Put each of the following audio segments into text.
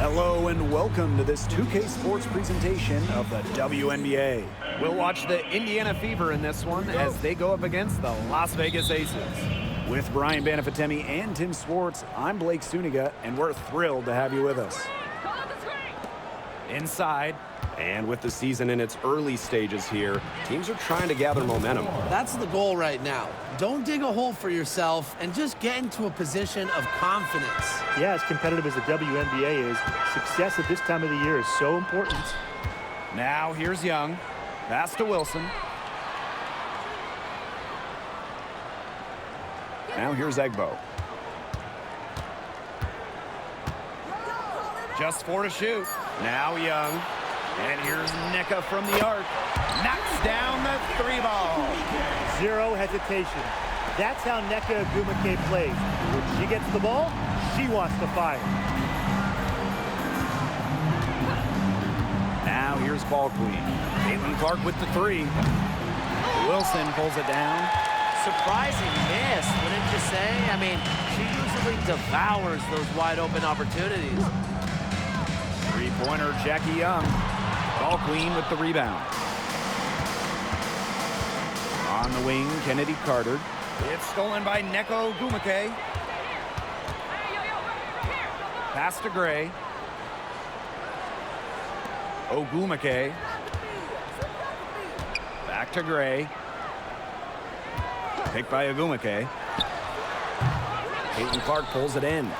Hello and welcome to this 2K Sports presentation of the WNBA. We'll watch the Indiana Fever in this one as they go up against the Las Vegas Aces. With Brian Banafitemi and Tim Swartz, I'm Blake Suniga, and we're thrilled to have you with us. Inside. And with the season in its early stages here, teams are trying to gather momentum. That's the goal right now. Don't dig a hole for yourself and just get into a position of confidence. Yeah, as competitive as the WNBA is, success at this time of the year is so important. Now here's Young. Pass to Wilson. Now here's Egbo. Just 4 to shoot. Now Young. And here's Nneka from the arc. Knocks down the 3 ball. Zero hesitation. That's how Nneka Ogwumike plays. When she gets the ball, she wants to fire. Now here's ball queen. Caitlin Clark with the 3. Wilson pulls it down. Surprising miss, wouldn't you say? I mean, she usually devours those wide open opportunities. Three-pointer, Jackie Young. Ball queen with the rebound. On the wing, Kennedy Carter. It's stolen by Nneka Ogwumike. Pass to Gray. Ogwumike. Back to Gray. Picked by Ogwumike. Caitlin Clark pulls it in.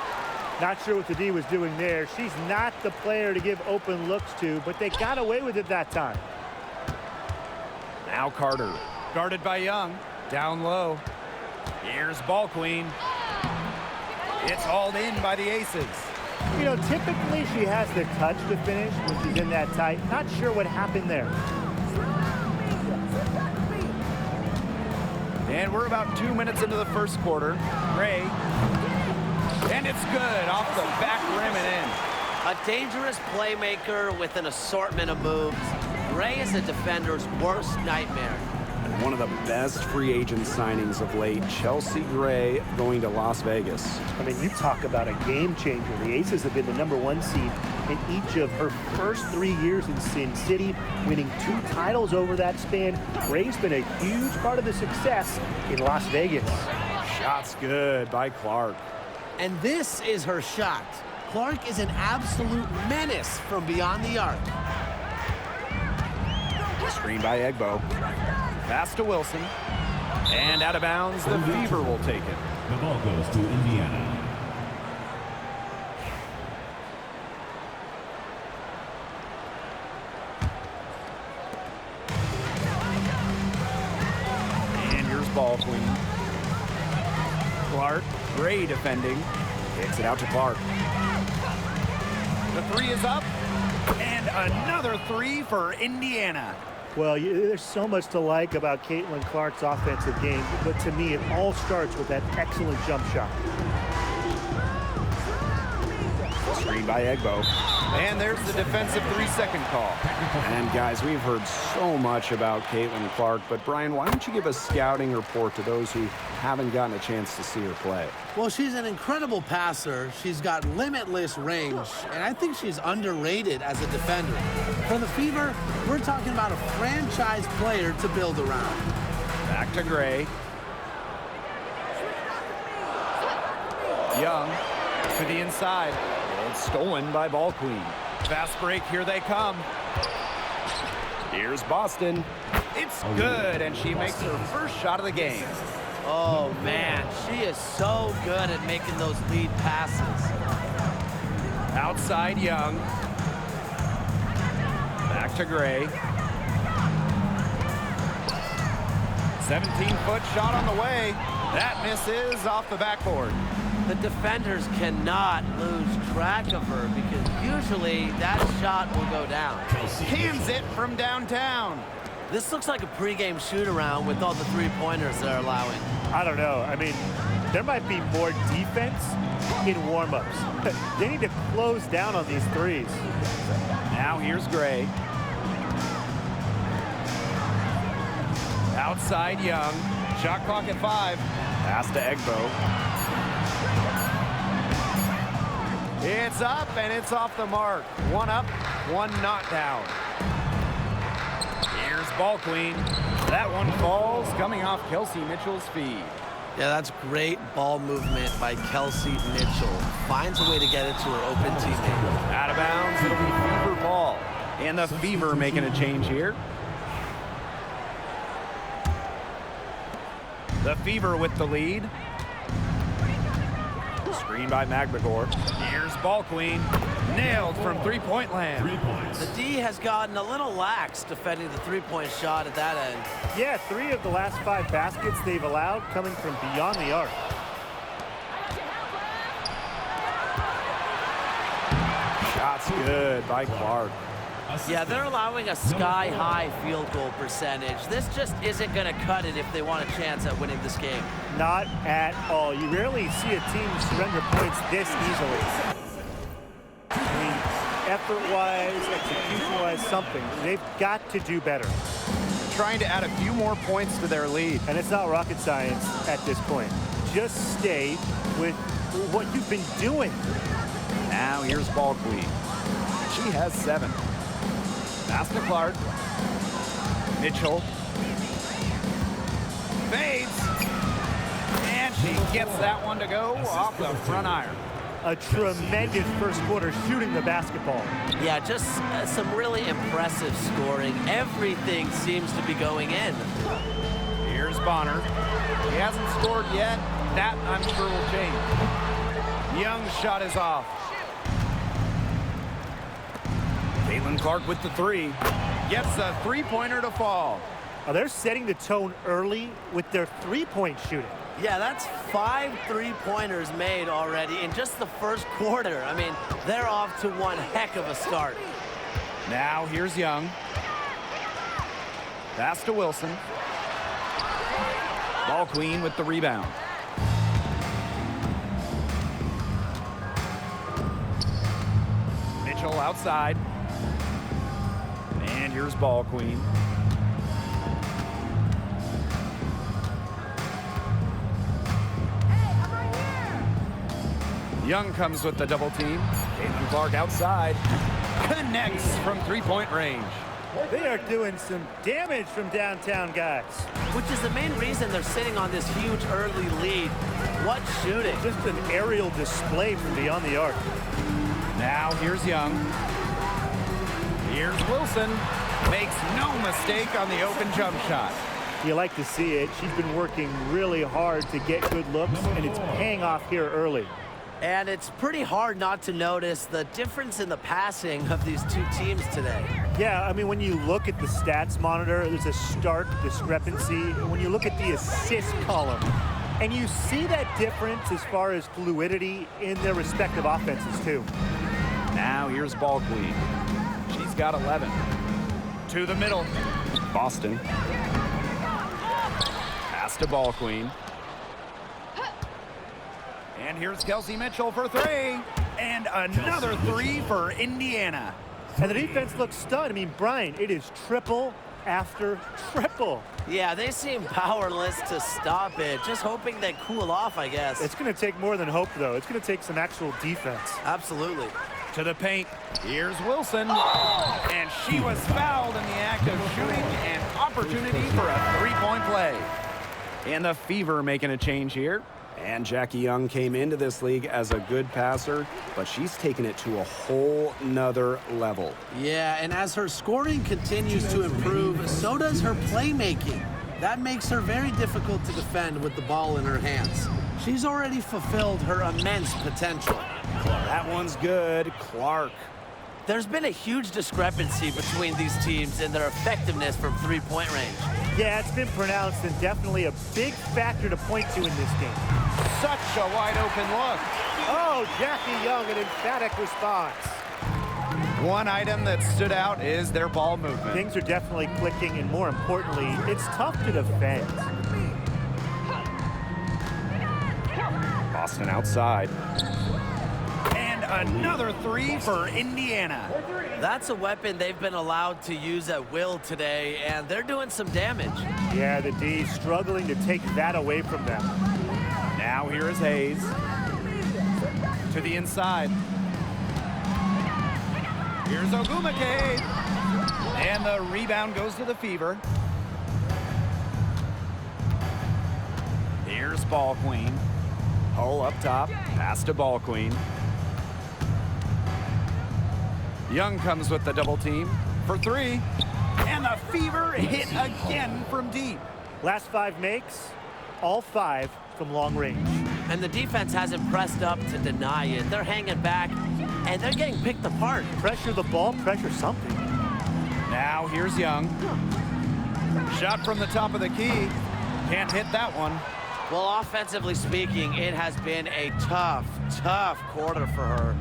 Not sure what the D was doing there. She's not the player to give open looks to, but they got away with it that time. Now Carter. Guarded by Young. Down low. Here's ball queen. It's hauled in by the Aces. You know, typically she has the touch to finish when she's in that tight. Not sure what happened there. And we're about 2 minutes into the first quarter. Gray. And it's good off the back rim and in. A dangerous playmaker with an assortment of moves. Gray is a defender's worst nightmare. And one of the best free agent signings of late, Chelsea Gray going to Las Vegas. I mean, you talk about a game changer. The Aces have been the #1 seed in each of her first 3 years in Sin City, winning 2 titles over that span. Gray's been a huge part of the success in Las Vegas. Shot's good by Clark. And this is her shot. Clark is an absolute menace from beyond the arc. Screen by Egbo. Pass to Wilson. And out of bounds, the Fever will take it. The ball goes to Indiana. And here's ball queen. Clark. Gray defending. Kicks it out to Clark. The 3 is up. And another 3 for Indiana. Well, there's so much to like about Caitlin Clark's offensive game, but to me, it all starts with that excellent jump shot. Screen by Egbo. And there's the defensive 3-second call. And guys, we've heard so much about Caitlin Clark, but Brian, why don't you give a scouting report to those who haven't gotten a chance to see her play? Well, she's an incredible passer. She's got limitless range, and I think she's underrated as a defender. For the Fever, we're talking about a franchise player to build around. Back to Gray. Young to the inside. It's stolen by ball queen. Fast break, here they come. Here's Boston. It's good, and she makes her first shot of the game. Oh, man, she is so good at making those lead passes. Outside Young. Back to Gray. 17-foot shot on the way. That misses off the backboard. The defenders cannot lose track of her because usually that shot will go down. Cans it from downtown. This looks like a pregame shoot-around with all the three-pointers they're allowing. I don't know. I mean, there might be more defense in warm-ups. They need to close down on these threes. Now here's Gray. Outside Young. Shot clock at 5. Pass to Egbo. It's Shoots up, and it's off the mark. One up, one not down. Here's ball queen. That one falls, coming off Kelsey Mitchell's feed. Yeah, that's great ball movement by Kelsey Mitchell. Finds a way to get it to her open teammate. Out of bounds, it'll be Fever ball. And the Fever making a change here. The Fever with the lead. Screen by McMagor. Here's ball queen. Nailed from three-point land. 3 points. The D has gotten a little lax defending the three-point shot at that end. Yeah, 3 of the last 5 baskets they've allowed coming from beyond the arc. Shots good by Clark. Yeah, they're allowing a sky-high field goal percentage. This just isn't going to cut it if they want a chance at winning this game. Not at all. You rarely see a team surrender points this easily. I mean, effort-wise, execution-wise, something. They've got to do better. Trying to add a few more points to their lead. And it's not rocket science at this point. Just stay with what you've been doing. Now here's ball queen. She has 7. Pass to Clark. Mitchell. Fades. And she gets that one to go off the front iron. A tremendous first quarter shooting the basketball. Yeah, just some really impressive scoring. Everything seems to be going in. Here's Bonner. He hasn't scored yet. That, I'm sure, will change. Young's shot is off. Caitlin Clark with the 3. Gets a three-pointer to fall. Now they're setting the tone early with their three-point shooting. Yeah, that's 5 three-pointers made already in just the first quarter. I mean, they're off to one heck of a start. Now here's Young. Pass to Wilson. Ball queen with the rebound. Mitchell outside. And here's ball queen. Young comes with the double team. Caitlin Clark outside. Connects from three-point range. They are doing some damage from downtown, guys. Which is the main reason they're sitting on this huge early lead. What shooting. Just an aerial display from beyond the arc. Now here's Young. Here's Wilson. Makes no mistake on the open jump shot. You like to see it. She's been working really hard to get good looks, and it's paying off here early. And it's pretty hard not to notice the difference in the passing of these two teams today. Yeah, I mean, when you look at the stats monitor, there's a stark discrepancy. When you look at the assist column, and you see that difference as far as fluidity in their respective offenses, too. Now here's ball queen. She's got 11. To the middle. Boston. Pass to ball queen. And here's Kelsey Mitchell for 3. And another 3 for Indiana. And the defense looks stunned. I mean, Brian, it is triple after triple. Yeah, they seem powerless to stop it. Just hoping they cool off, I guess. It's going to take more than hope, though. It's going to take some actual defense. Absolutely. To the paint. Here's Wilson. And she was fouled in the act of shooting. An opportunity for a three-point play. And the Fever making a change here. And Jackie Young came into this league as a good passer, but she's taken it to a whole nother level. Yeah, and as her scoring continues to improve, so does her playmaking. That makes her very difficult to defend with the ball in her hands. She's already fulfilled her immense potential. That one's good. Clark. There's been a huge discrepancy between these teams in their effectiveness from three-point range. Yeah, it's been pronounced and definitely a big factor to point to in this game. Such a wide open look. Oh, Jackie Young, an emphatic response. One item that stood out is their ball movement. Things are definitely clicking, and more importantly, it's tough to defend. Boston outside. And another 3 for Indiana. That's a weapon they've been allowed to use at will today, and they're doing some damage. Yeah, the D struggling to take that away from them. Now here is Hayes. To the inside. Here's Ogumake. And the rebound goes to the Fever. Here's Ball Queen. Hull up top, pass to Ball Queen. Young comes with the double team for three. And the Fever hit again from deep. Last 5 makes, all 5 from long range. And the defense hasn't pressed up to deny it. They're hanging back, and they're getting picked apart. Pressure the ball, pressure something. Now here's Young. Shot from the top of the key. Can't hit that one. Well, offensively speaking, it has been a tough quarter for her.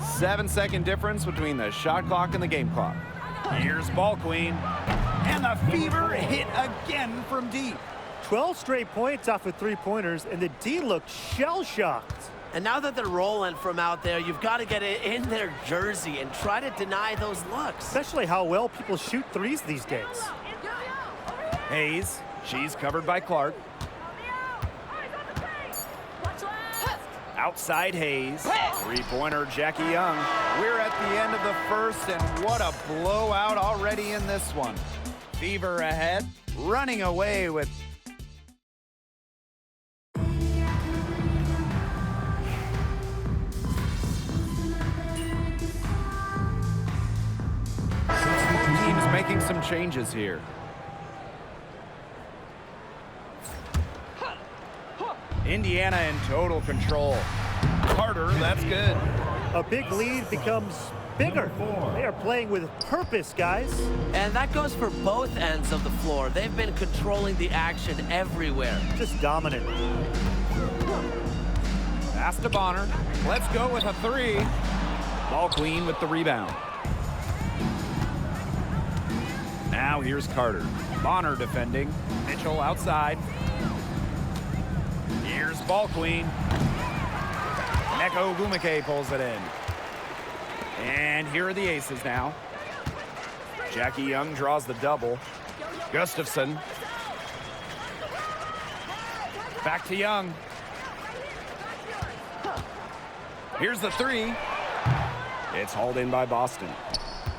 7-second difference between the shot clock and the game clock. Here's Ball Queen. And the Fever hit again from deep. 12 straight points off of 3-pointers, and the D looked shell-shocked. And now that they're rolling from out there, you've got to get it in their jersey and try to deny those looks. Especially how well people shoot threes these days. Hayes, she's covered by Clark. Outside Hayes, three-pointer Jackie Young. We're at the end of the first, and what a blowout already in this one. Fever ahead, running away with... Team's making some changes here. Indiana in total control. Carter, that's good. A big lead becomes bigger. They are playing with purpose, guys. And that goes for both ends of the floor. They've been controlling the action everywhere. Just dominant. Pass to Bonner. Let's go with a three. Ball Queen with the rebound. Now here's Carter. Bonner defending. Mitchell outside. Here's Ball Queen. Neko Ogumake pulls it in. And here are the aces now. Jackie Young draws the double. Gustafson. Back to Young. Here's the three. It's hauled in by Boston.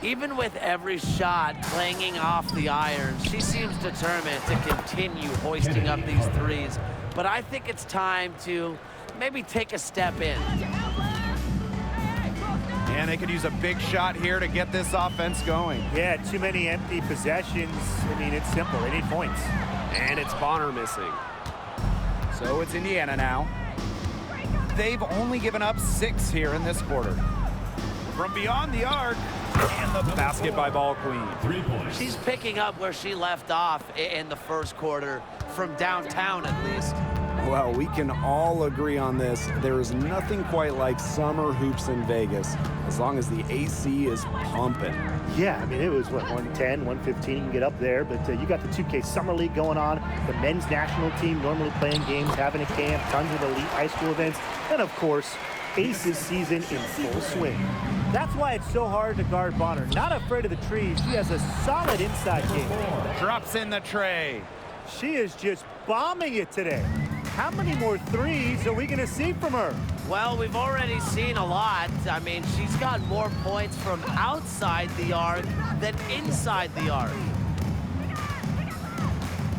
Even with every shot clanging off the iron, she seems determined to continue hoisting up these threes. But I think it's time to maybe take a step in. And they could use a big shot here to get this offense going. Yeah, too many empty possessions. I mean, it's simple. They need points. And it's Bonner missing. So it's Indiana now. They've only given up 6 here in this quarter. From beyond the arc, and the basket by Ball Queen. 3 points. She's picking up where she left off in the first quarter, from downtown at least. Well, we can all agree on this. There is nothing quite like summer hoops in Vegas, as long as the AC is pumping. Yeah, I mean, it was, what, 110, 115, you can get up there, but you got the 2K Summer League going on, the men's national team normally playing games, having a camp, tons of elite high school events, and of course, Aces season in full swing. That's why it's so hard to guard Bonner. Not afraid of the trees. She has a solid inside game. Drops in the tray. She is just bombing it today. How many more threes are we going to see from her? Well, we've already seen a lot. I mean, she's got more points from outside the arc than inside the arc.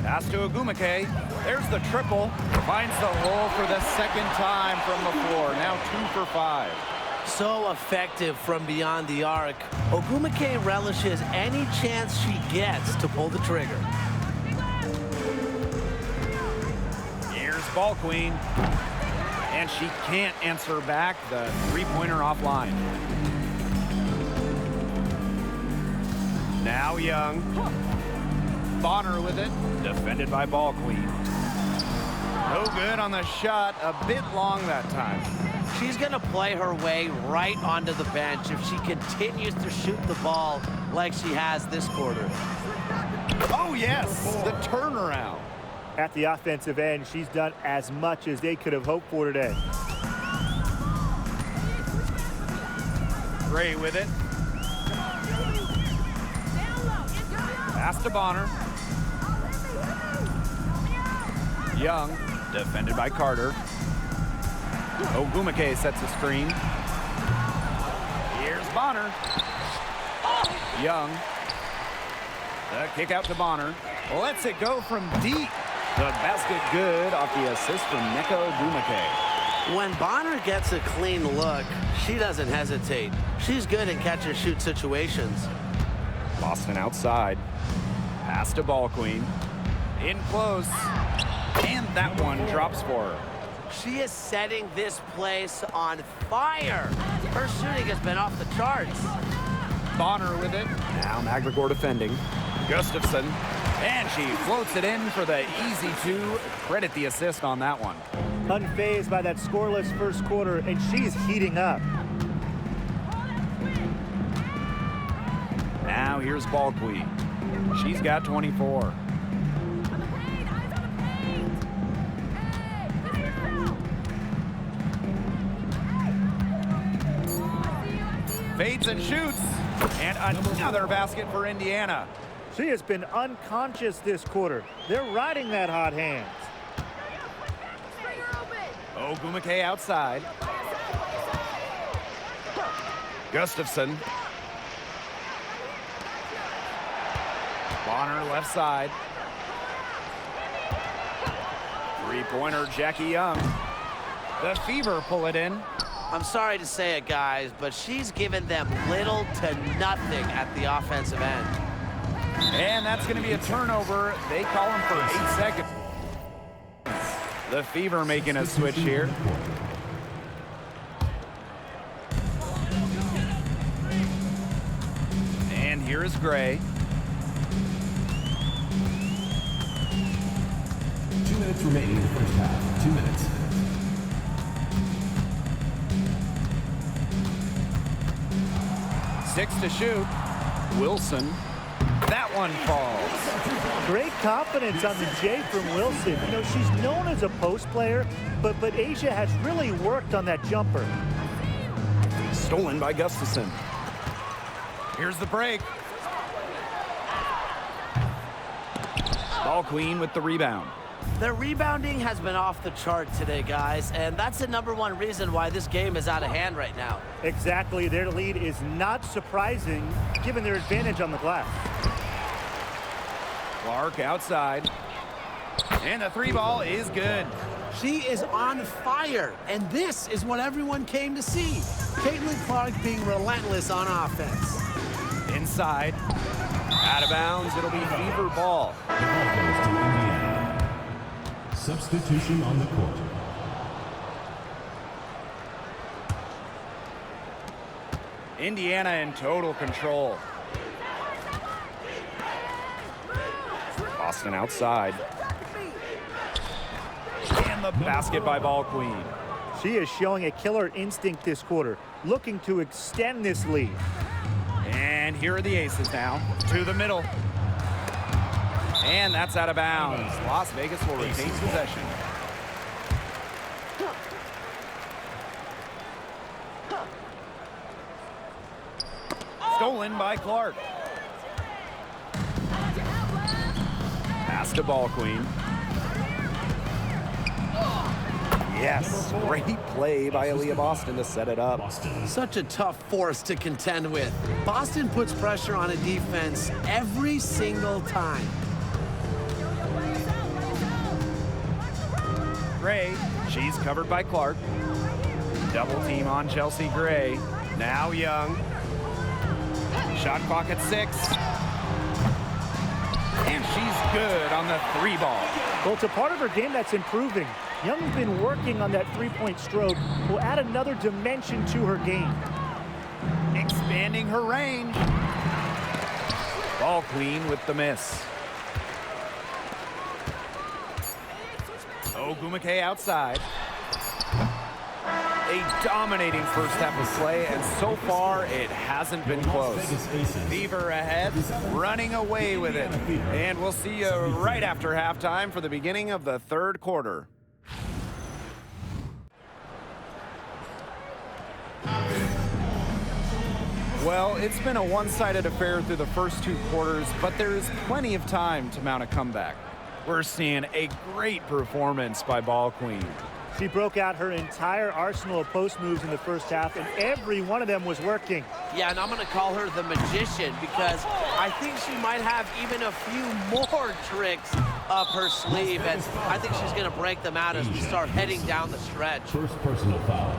Pass to Ogumake. There's the triple. Finds the hole for the second time from the floor. Now 2 for 5. So effective from beyond the arc. Ogumake relishes any chance she gets to pull the trigger. Here's Ball Queen. And she can't answer back the three-pointer offline. Now Young. Bonner with it. Defended by Ball Queen. No good on the shot. A bit long that time. She's going to play her way right onto the bench if she continues to shoot the ball like she has this quarter. Oh, yes. The turnaround. At the offensive end, she's done as much as they could have hoped for today. Gray with it. Pass to Bonner. Young, defended by Carter. Ogumake sets a screen. Here's Bonner. Young. The kick out to Bonner. Lets it go from deep. The basket good off the assist from Neko Gumake. When Bonner gets a clean look, she doesn't hesitate. She's good in catch-and-shoot situations. Boston outside. Pass to Ball Queen. In close. And that one drops for her. She is setting this place on fire. Her shooting has been off the charts. Bonner with it. Now McGregor defending. Gustafson. And she floats it in for the easy two. Credit the assist on that one. Unfazed by that scoreless first quarter, and she's heating up. Now here's Ball Queen. She's got 24. Fades and shoots. And another basket for Indiana. She has been unconscious this quarter. They're riding that hot hand. Gumake outside. Gustafson. Bonner left side. Three-pointer Jackie Young. The Fever pull it in. I'm sorry to say it, guys, but she's given them little to nothing at the offensive end. And that's going to be a turnover. They call him for 8 seconds. The Fever making a switch here. And here is Gray. 2 minutes remaining in the first half. 2 minutes. Six to shoot. Wilson. That one falls. Great confidence on the J from Wilson. You know, she's known as a post player, but Asia has really worked on that jumper. Stolen by Gustafson. Here's the break. Ball Queen with the rebound. Their rebounding has been off the chart today, guys, and that's the #1 reason why this game is out of hand right now. Exactly. Their lead is not surprising given their advantage on the glass. Clark outside. And the three ball is good. She is on fire, and this is what everyone came to see. Caitlin Clark being relentless on offense. Inside. Out of bounds. It'll be Fever ball. The ball goes to Indiana. Substitution on the court. Indiana in total control. Boston outside. And the basket by Ball Queen. She is showing a killer instinct this quarter, looking to extend this lead. And here are the aces now. To the middle. And that's out of bounds. Las Vegas will retain possession. Stolen by Clark. Pass to Ball Queen. Yes, great play by Aaliyah Boston to set it up. Boston. Such a tough force to contend with. Boston puts pressure on a defense every single time. Gray, she's covered by Clark. Double team on Chelsea Gray. Now Young. Shot clock at 6. And she's good on the three ball. Well, it's a part of her game that's improving. Young's been working on that three-point stroke. Will add another dimension to her game. Expanding her range. Ball Queen with the miss. Gumake outside. A dominating first half of play, and so far it hasn't been close. Fever ahead, running away with it. And we'll see you right after halftime for the beginning of the third quarter. Well, it's been a one-sided affair through the first 2 quarters, but there is plenty of time to mount a comeback. We're seeing a great performance by Ball Queen. She broke out her entire arsenal of post moves in the first half, and every one of them was working. Yeah, and I'm going to call her the magician because I think she might have even a few more tricks up her sleeve, and I think she's going to break them out as we start heading down the stretch. First personal foul.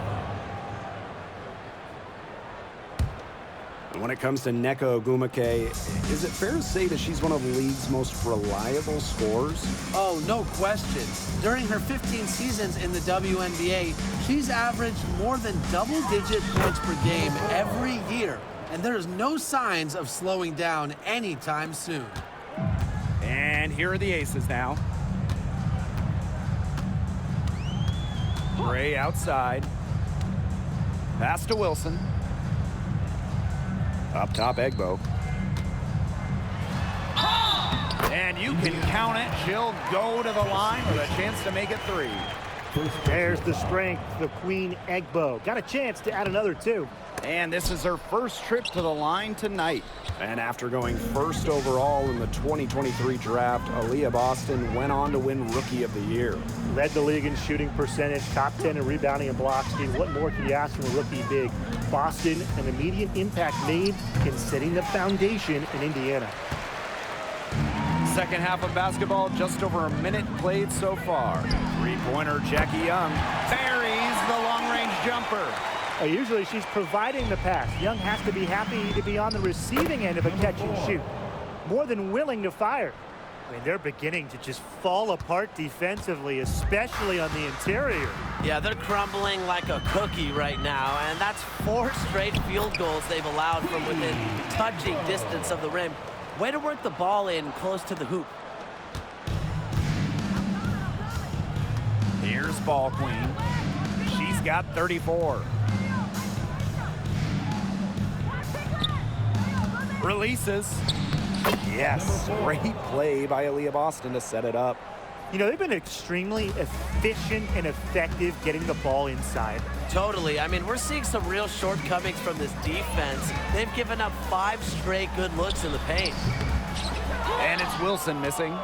When it comes to Nneka Ogwumike, is it fair to say that she's one of the league's most reliable scorers? Oh, no question. During her 15 seasons in the WNBA, she's averaged more than double-digit points per game every year, and there's no signs of slowing down anytime soon. And here are the aces now. Gray outside. Pass to Wilson. Up top, Egbo. And you can count it. She'll go to the line with a chance to make it 3. There's the strength, the Queen Egbo. Got a chance to add another 2. And this is her first trip to the line tonight. And after going first overall in the 2023 draft, Aaliyah Boston went on to win Rookie of the Year. Led the league in shooting percentage, top 10 in rebounding and blocks. What more can you ask from a rookie big? Boston, an immediate impact made in setting the foundation in Indiana. Second half of basketball, just over a minute played so far. Three-pointer, Jackie Young buries the long-range jumper. Usually she's providing the pass. Young has to be happy to be on the receiving end of a catch and shoot. More than willing to fire. I mean, they're beginning to just fall apart defensively, especially on the interior. Yeah, they're crumbling like a cookie right now, and that's 4 straight field goals they've allowed from within touching distance of the rim. Way to work the ball in close to the hoop. Here's Ball Queen. She's got 34. Releases. Yes, great play by Aaliyah Boston to set it up. You know, they've been extremely efficient and effective getting the ball inside. Totally. I mean, we're seeing some real shortcomings from this defense. They've given up 5 straight good looks in the paint. And it's Wilson missing.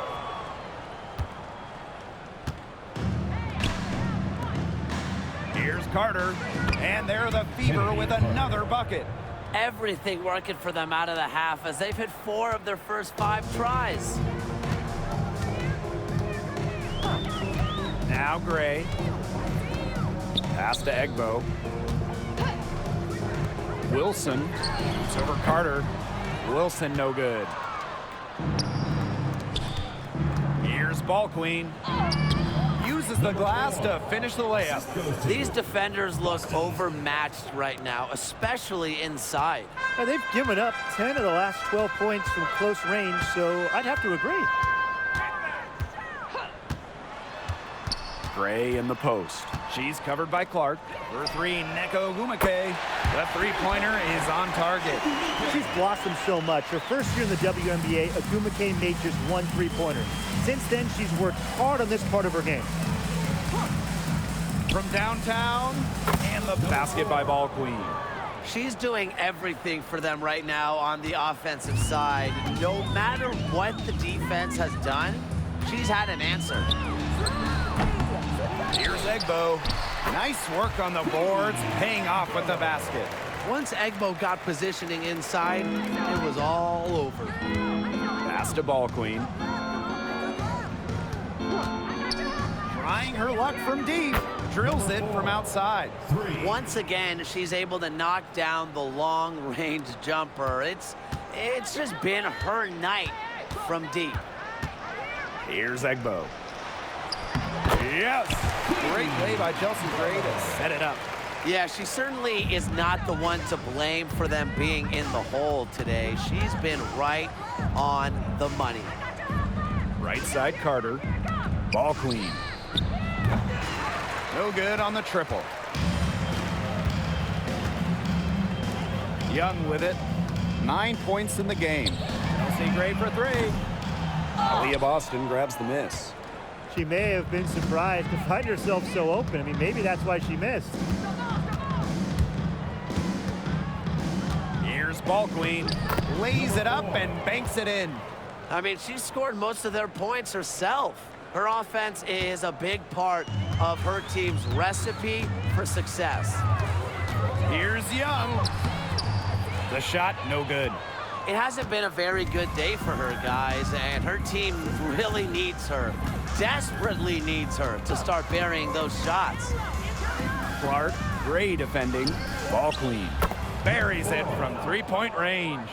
Here's Carter. And they're the Fever with another bucket. Everything working for them out of the half as they've hit 4 of their first 5 tries. Now Gray. Pass to Egbo. Wilson. It's over Carter. Wilson no good. Here's Ball Queen. Uses the glass to finish the layup. These defenders look overmatched right now, especially inside. Now, they've given up 10 of the last 12 points from close range, so I'd have to agree. Gray in the post. She's covered by Clark. For 3, Nneka Ogwumike. The three-pointer is on target. She's blossomed so much. Her first year in the WNBA, Ogwumike made just 1 3-pointer. Since then, she's worked hard on this part of her game. From downtown, and the basket by Ball Queen. She's doing everything for them right now on the offensive side. No matter what the defense has done, she's had an answer. Here's Egbo. Nice work on the boards, paying off with the basket. Once Egbo got positioning inside, it was all over. Pass to Ball Queen. Trying her luck from deep. Drills it from outside. Once again, she's able to knock down the long-range jumper. It's just been her night from deep. Here's Egbo. Yes! Great play by Chelsea Gray to set it up. Yeah, she certainly is not the one to blame for them being in the hole today. She's been right on the money. Right side Carter. Ball Queen. No good on the triple. Young with it. 9 points in the game. Chelsea Gray for 3. Aaliyah Boston grabs the miss. She may have been surprised to find herself so open. I mean, maybe that's why she missed. Here's Ball Queen. Lays it up and banks it in. I mean, she scored most of their points herself. Her offense is a big part of her team's recipe for success. Here's Young. The shot, no good. It hasn't been a very good day for her, guys, and her team really needs her, desperately needs her to start burying those shots. Clark, great defending. Ball clean. Buries it from three-point range.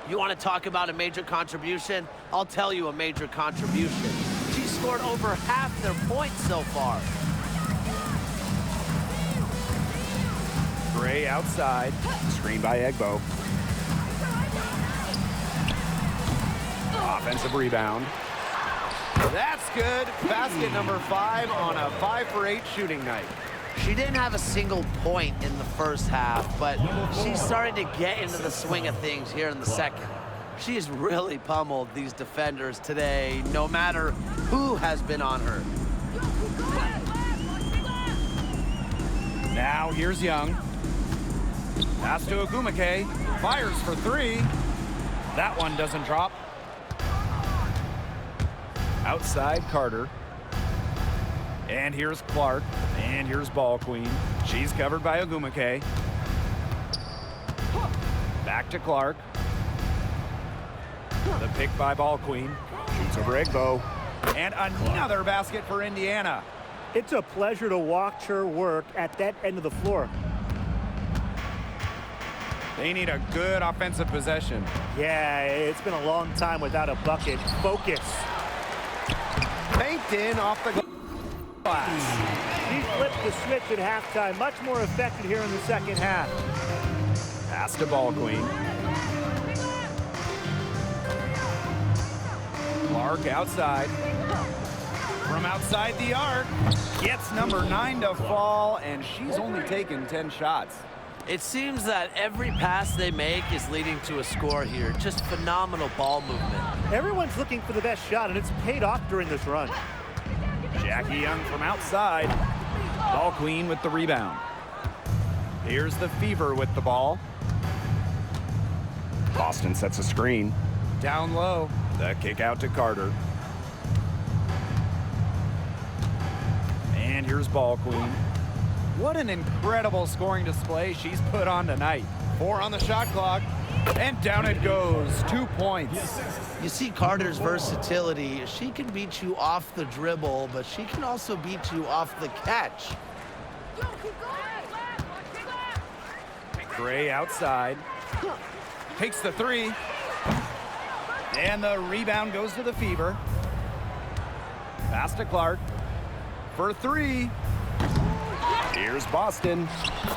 You want to talk about a major contribution? I'll tell you a major contribution. She scored over half their points so far. Gray outside. Screen by Egbo. Offensive rebound. That's good. Basket number 5 on a 5 for 8 shooting night. She didn't have a single point in the first half, but she's starting to get into the swing of things here in the second. She's really pummeled these defenders today, no matter who has been on her. Now here's Young. Pass to Ogumake. Fires for 3. That one doesn't drop. Outside Carter. And here's Clark. And here's Ball Queen. She's covered by Ogumake. Back to Clark. The pick by Ball Queen. Shoots over Egbo. And another basket for Indiana. It's a pleasure to watch her work at that end of the floor. They need a good offensive possession. Yeah, it's been a long time without a bucket. Focus. Banked in off the glass. She flipped the switch at halftime. Much more effective here in the second half. Pass to Ball Queen. Clark outside. From outside the arc. Gets number 9 to fall, and she's only taken 10 shots. It seems that every pass they make is leading to a score here. Just phenomenal ball movement. Everyone's looking for the best shot, and it's paid off during this run. Jackie Young from outside. Ball Queen with the rebound. Here's the Fever with the ball. Boston sets a screen. Down low. The kick out to Carter. And here's Ball Queen. What an incredible scoring display she's put on tonight. 4 on the shot clock. And down it goes. 2 points. You see Carter's versatility. She can beat you off the dribble, but she can also beat you off the catch. Gray outside. Takes the 3. And the rebound goes to the Fever. Pass to Clark. For 3. Here's Boston.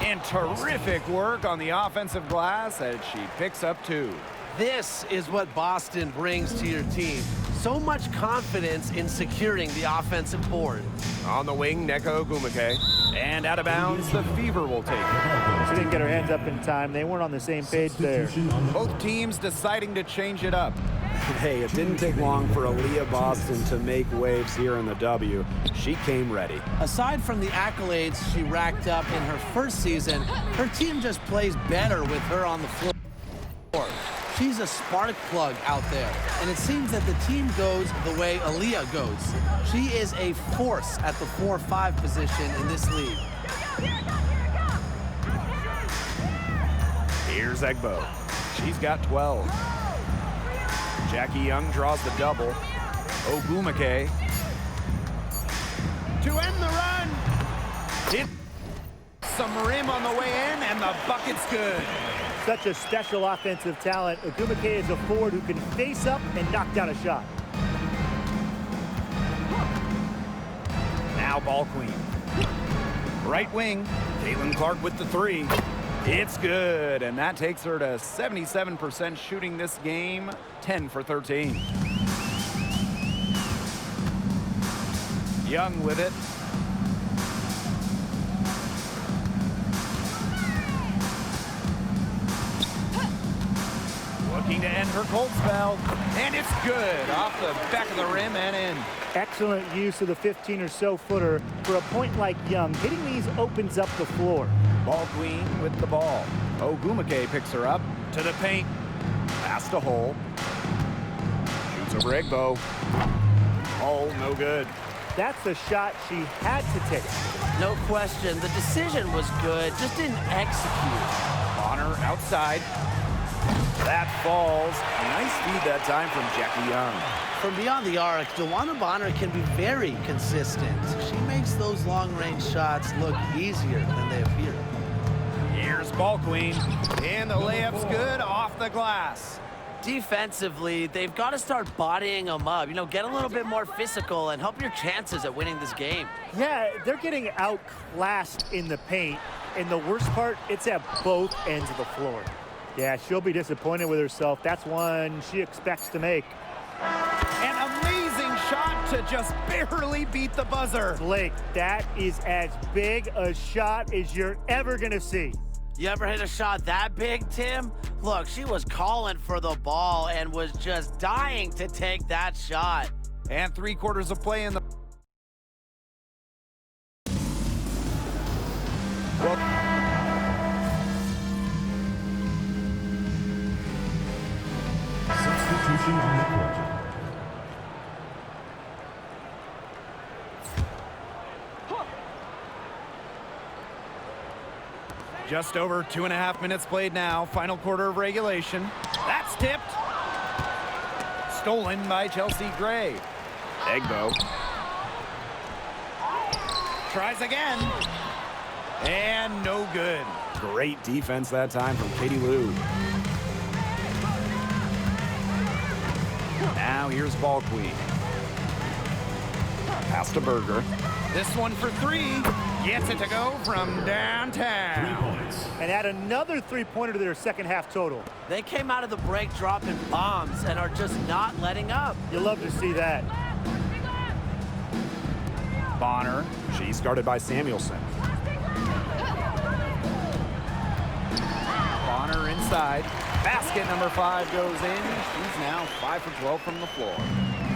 And terrific work on the offensive glass as she picks up 2. This is what Boston brings to your team. So much confidence in securing the offensive board. On the wing, Neko Ogumake. And out of bounds, the Fever will take it. She didn't get her hands up in time. They weren't on the same page there. Both teams deciding to change it up. Hey, it didn't take long for Aaliyah Boston to make waves here in the W. She came ready. Aside from the accolades she racked up in her first season, her team just plays better with her on the floor. She's a spark plug out there, and it seems that the team goes the way Aaliyah goes. She is a force at the 4-5 position in this league. Here's Egbo. She's got 12. Jackie Young draws the double. Ogumake. To end the run. Hit some rim on the way in, and the bucket's good. Such a special offensive talent. Ogumake is a forward who can face up and knock down a shot. Now Ball Queen. Right wing. Caitlin Clark with the 3. It's good, and that takes her to 77% shooting this game, 10 for 13. Young with it. Looking to end her cold spell, and it's good off the back of the rim and in. Excellent use of the 15 or so footer. For a point like Young, hitting these opens up the floor. Ball Queen with the ball. Ogumake picks her up to the paint. Pass to Hole. Shoots over Egbo. Oh, no good. That's a shot she had to take. No question, the decision was good, just didn't execute. Bonner outside. That falls. Nice feed that time from Jackie Young. From beyond the arc, DeWanna Bonner can be very consistent. She makes those long-range shots look easier than they appear. Here's Ball Queen. And the layup's good off the glass. Defensively, they've got to start bodying them up. You know, get a little bit more physical and help your chances at winning this game. Yeah, they're getting outclassed in the paint. And the worst part, it's at both ends of the floor. Yeah, she'll be disappointed with herself. That's one she expects to make. An amazing shot to just barely beat the buzzer. Blake, that is as big a shot as you're ever going to see. You ever hit a shot that big, Tim? Look, she was calling for the ball and was just dying to take that shot. And 3/4 of play in the... Substitution on the court. Just over 2.5 minutes played now. Final quarter of regulation. That's tipped. Stolen by Chelsea Gray. Egbo. Tries again. And no good. Great defense that time from Katie Lou. Now here's Ball Queen. Pass to Berger. This one for three. Gets it to go from 3 downtown. points. And add another three-pointer to their second half total. They came out of the break dropping bombs and are just not letting up. You love to see that. Bonner. She's guarded by Samuelson. Bonner inside. Basket number 5 goes in. She's now 5 for 12 from the floor.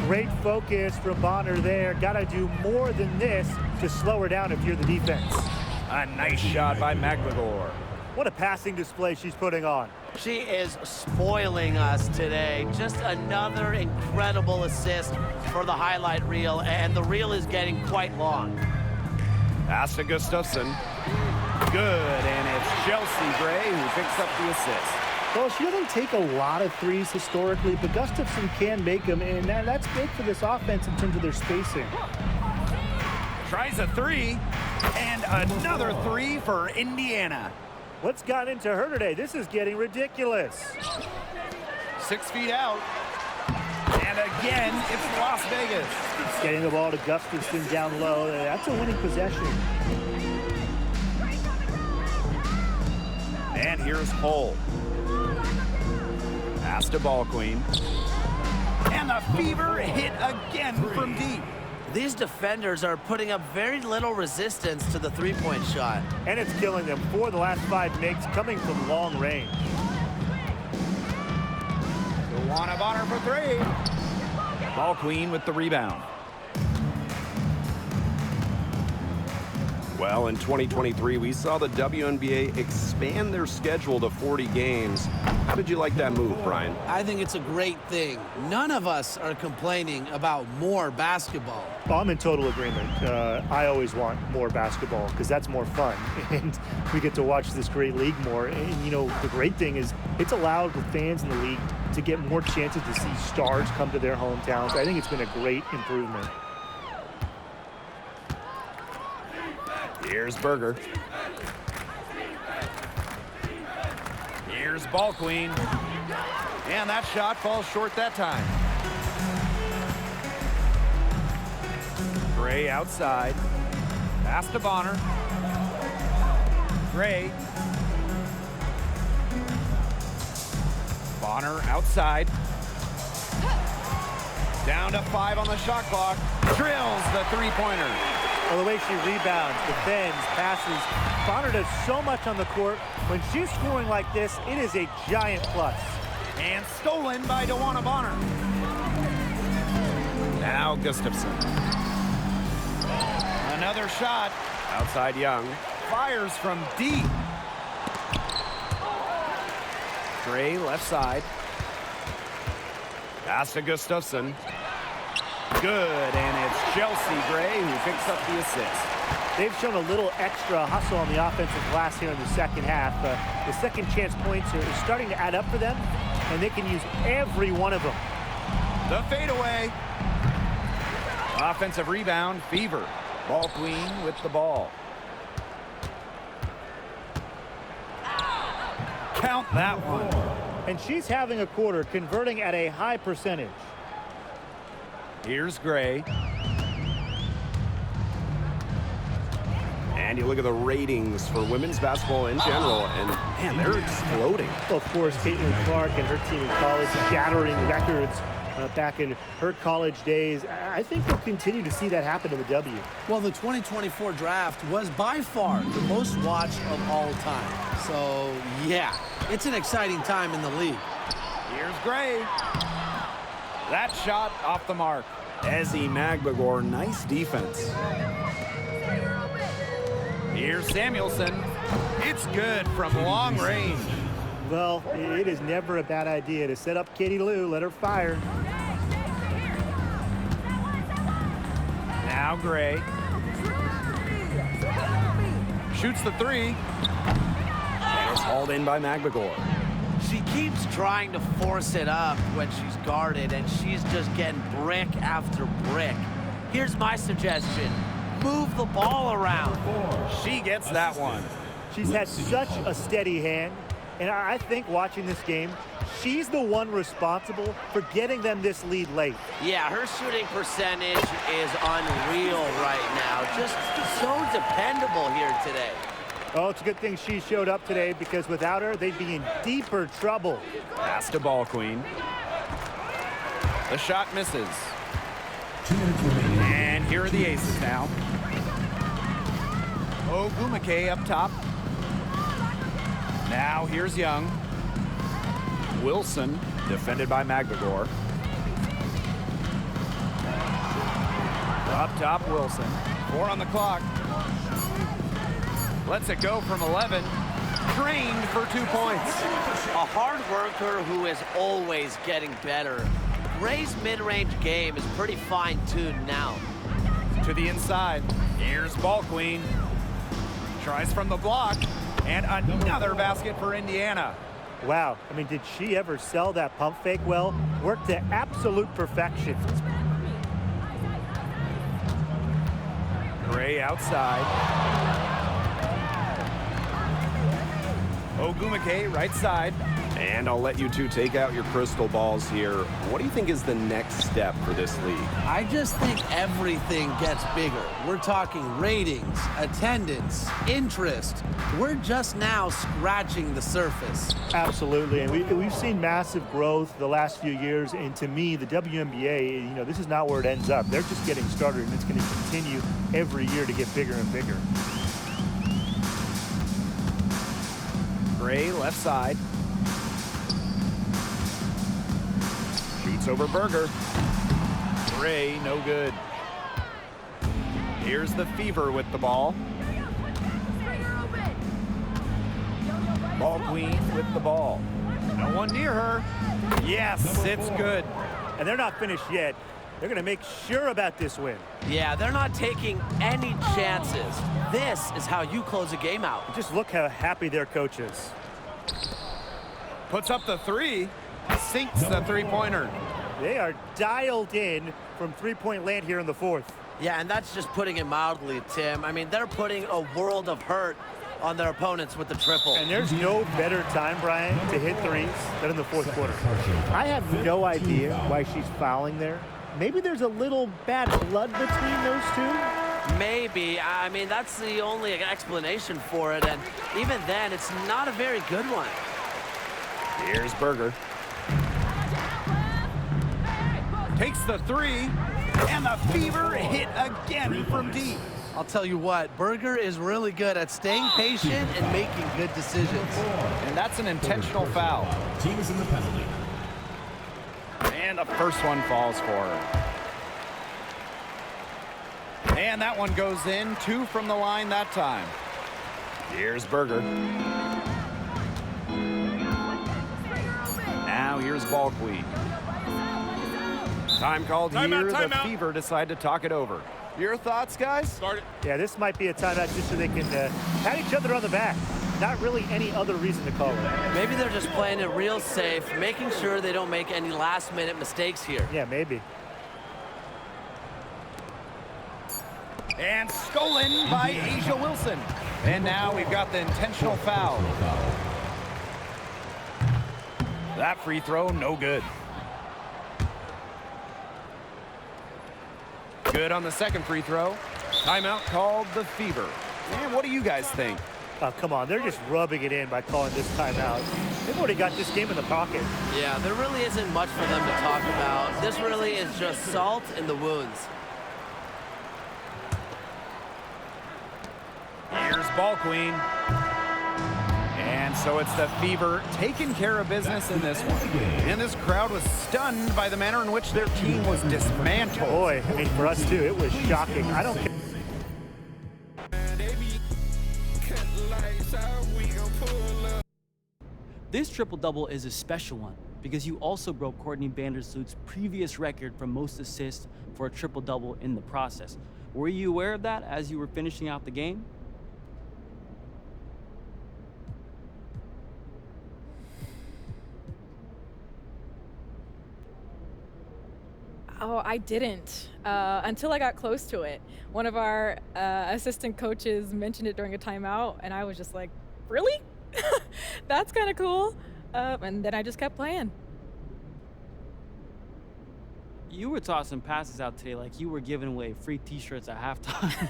Great focus from Bonner there. Got to do more than this to slow her down if you're the defense. A nice shot by McLegore. What a passing display she's putting on. She is spoiling us today. Just another incredible assist for the highlight reel, and the reel is getting quite long. Pass to Gustafson. Good, and it's Chelsea Gray who picks up the assist. Well, she doesn't take a lot of threes historically, but Gustafson can make them, and that's big for this offense in terms of their spacing. Tries a 3, and another 3 for Indiana. What's gotten into her today? This is getting ridiculous. 6 feet out. And again, it's Las Vegas. Getting the ball to Gustafson down low. That's a winning possession. And here's Hull. Pass to Ball Queen. And the Fever hit again from deep. These defenders are putting up very little resistance to the three-point shot. And it's killing them. 4 of the last 5 makes coming from long range. DeWanna Bonner for 3. Ball Queen with the rebound. Well, in 2023, we saw the WNBA expand their schedule to 40 games. How did you like that move, Brian? I think it's a great thing. None of us are complaining about more basketball. Well, I'm in total agreement. I always want more basketball because that's more fun. And we get to watch this great league more. And, you know, the great thing is it's allowed the fans in the league to get more chances to see stars come to their hometowns. I think it's been a great improvement. Here's Berger. Here's Ball Queen. And that shot falls short that time. Gray outside. Pass to Bonner. Gray. Bonner outside. Down to 5 on the shot clock. Drills the three-pointer. Well, the way she rebounds, defends, passes. Bonner does so much on the court. When she's scoring like this, it is a giant plus. And stolen by DeWanna Bonner. Now Gustafson. Another shot. Outside Young. Fires from deep. Gray left side. Pass to Gustafson. Good, and it's Chelsea Gray who picks up the assist. They've shown a little extra hustle on the offensive glass here in the second half. The second chance points are starting to add up for them, and they can use every one of them. The fadeaway. Offensive rebound, Fever. Ball queen with the ball. Count that one. And she's having a quarter, converting at a high percentage. Here's Gray. And you look at the ratings for women's basketball in general, and man, they're exploding. Well, of course, Caitlin Clark and her team in college shattering records back in her college days. I think we'll continue to see that happen in the W. Well, the 2024 draft was by far the most watched of all time. So, yeah, it's an exciting time in the league. Here's Gray. That shot off the mark. Ezzy Magbagor, nice defense. Here's Samuelson. It's good from long range. Well, it is never a bad idea to set up Katie Lou, let her fire. Now Gray. Shoots the three. And it's hauled in by Magbagor. She keeps trying to force it up when she's guarded, and she's just getting brick after brick. Here's my suggestion. Move the ball around. She gets that one. She's had such a steady hand, and I think watching this game, she's the one responsible for getting them this lead late. Yeah, her shooting percentage is unreal right now. Just so dependable here today. Oh, it's a good thing she showed up today, because without her, they'd be in deeper trouble. Pass to ball queen. The shot misses. 2 minutes remaining. And here are the aces now. Ogumake up top. Now here's Young. Wilson, defended by Magbagor. Up top, Wilson. 4 on the clock. Lets it go from 11. Trained for 2 points. A hard worker who is always getting better. Gray's mid-range game is pretty fine-tuned now. To the inside. Here's ball queen. Tries from the block. And another basket for Indiana. Wow, I mean, did she ever sell that pump fake well? Worked to absolute perfection. Gray outside. Ogumake right side. And I'll let you two take out your crystal balls here. What do you think is the next step for this league? I just think everything gets bigger. We're talking ratings, attendance, interest. We're just now scratching the surface. Absolutely, and we've seen massive growth the last few years, and to me, the WNBA, this is not where it ends up. They're just getting started, and it's going to continue every year to get bigger and bigger. Gray left side. Shoots over Berger. Gray, no good. Here's the Fever with the ball. Ball queen with the ball. No one near her. Yes, it's good. And they're not finished yet. They're going to make sure about this win. Yeah, they're not taking any chances. This is how you close a game out. Just look how happy their coach is. Puts up the three. Sinks the three-pointer. They are dialed in from three-point land here in the fourth. Yeah, and that's just putting it mildly, Tim. I mean, they're putting a world of hurt on their opponents with the triple. And there's no better time, Brian, to hit threes than in the fourth quarter. I have no idea why she's fouling there. Maybe there's a little bad blood between those two? Maybe. I mean, that's the only explanation for it, and even then, it's not a very good one. Here's Berger. Takes the three, and the Fever hit again from deep. I'll tell you what, Berger is really good at staying patient and making good decisions. And that's an intentional foul. Teams in the penalty. And the first one falls for her. And that one goes in. 2 from the line that time. Here's Berger. Now here's ball queen. Time called Timeout, here. The timeout. Fever decide to talk it over. Your thoughts, guys? Start it. Yeah, this might be a timeout just so they can pat each other on the back. Not really any other reason to call it. Maybe they're just playing it real safe, making sure they don't make any last-minute mistakes here. Yeah, maybe. And stolen by Asia Wilson. And now we've got the intentional foul. That free throw, no good. Good on the second free throw. Timeout called the Fever. Man, what do you guys think? Oh, come on. They're just rubbing it in by calling this timeout. They've already got this game in the pocket. Yeah, there really isn't much for them to talk about. This really is just salt in the wounds. Here's Ball Queen. And so it's the Fever taking care of business in this one. And this crowd was stunned by the manner in which their team was dismantled. Boy, I mean, for us too, it was shocking. I don't care. This triple-double is a special one because you also broke Courtney Vandersloot's previous record for most assists for a triple-double in the process. Were you aware of that as you were finishing out the game? Oh, I didn't until I got close to it. One of our assistant coaches mentioned it during a timeout, and I was just like, really? That's kind of cool. And then I just kept playing. You were tossing passes out today like you were giving away free t-shirts at halftime.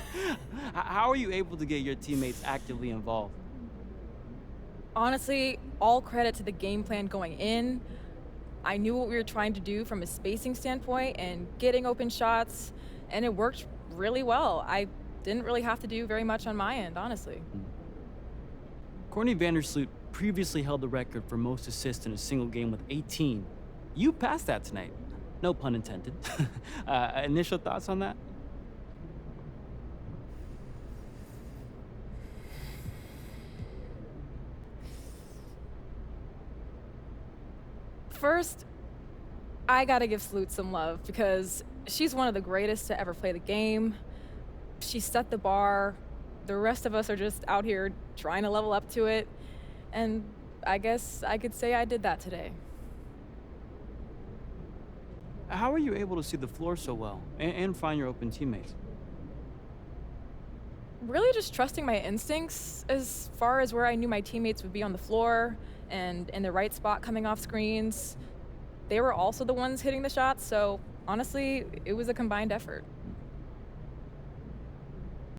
How are you able to get your teammates actively involved? Honestly, all credit to the game plan going in. I knew what we were trying to do from a spacing standpoint and getting open shots, and it worked really well. I didn't really have to do very much on my end, honestly. Courtney Vandersloot previously held the record for most assists in a single game with 18. You passed that tonight. No pun intended. Initial thoughts on that? First, I gotta give Sloot some love because she's one of the greatest to ever play the game. She set the bar. The rest of us are just out here trying to level up to it. And I guess I could say I did that today. How are you able to see the floor so well and find your open teammates? Really just trusting my instincts as far as where I knew my teammates would be on the floor and in the right spot coming off screens. They were also the ones hitting the shots, so honestly, it was a combined effort.